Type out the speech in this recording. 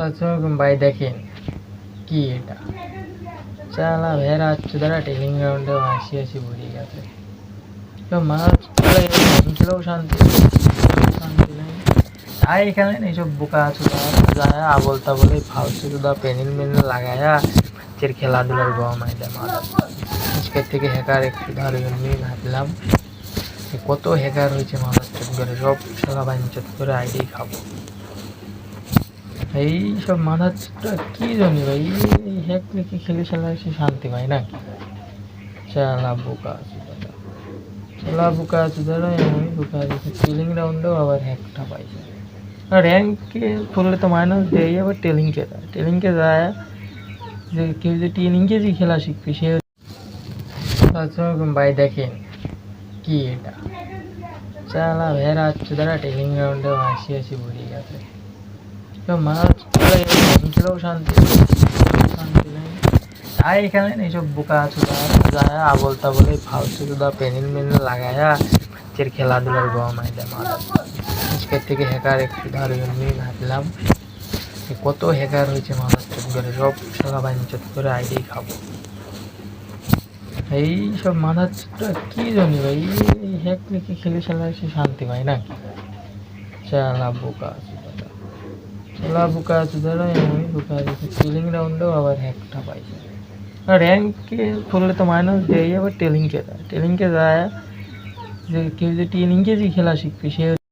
আসসালামু ভাই, দেখেন কি এটা চালা ভেড়া চুদারা টেলিং গ্রাউন্ডে হাসি হাসি ভরিয়ে গেছে। তো মাছ খেলেও শান্তি শান্তি নেই। তাই এখানে এইসব বোকা চুদা যায় আবল তাবলে ফালতু চুদা পেনিল মেনিল লাগায়া বাচ্চার খেলাধুলার গরমাই দেয় মাছ। আজকের থেকে হ্যাকার একটু ধরে এমনি ভাবলাম কত হ্যাকার হয়েছে মানুষ করে সব খেলা বাঞ্চত করে আইডি খাবো। এই সব মাথাটা কি জানি ভাই, এই হ্যাক লিখে খেলে খেলা সে শান্তি পায় না। চালা বোকা আছে দাদা, চালা বোকা আছে দাদা, এমনই বোকা আছে। টেলিং রাউন্ডেও আবার হ্যাকটা পাইছে। আর র্যাঙ্কে করলে তো মাইনাস দেয়, আবার টেলিংকে যায় যে কেউ যে টেলিংকে যে খেলা শিখবে সে। আসসালামু ভাই, দেখেন কি এটা চালা ভেড়া চুদারা টেলিং রাউন্ডেও হাসি হাসি ভরিয়ে গেছে। তো মাছ খেলেও শান্তি শান্তি নেই। তাই এখানে এইসব বোকা চুদা যায় আবল তাবলে ফালতু চুদা পেনিল মেনিল লাগায়া বাচ্চার খেলাধুলার গরমাই দেয় মাছ। আজকের থেকে হ্যাকার একটু ধরে এমনি ভাবলাম কত হ্যাকার হয়েছে মানুষ করে সব খেলা বাঞ্চত করে আইডি খাবো। এই সব মাথাটা কি জানি ভাই, এই হ্যাক লিখে খেলে খেলা সে শান্তি পায় না। চালা বোকা আছে দাদা, চালা বোকা আছে দাদা, এমনই বোকা আছে। টেলিং রাউন্ডেও আবার হ্যাকটা পাইছে। আর র্যাঙ্কে করলে তো মাইনাস দেয়, আবার টেলিংকে যায় যে কেউ যে টেলিংকে যে খেলা শিখবে সে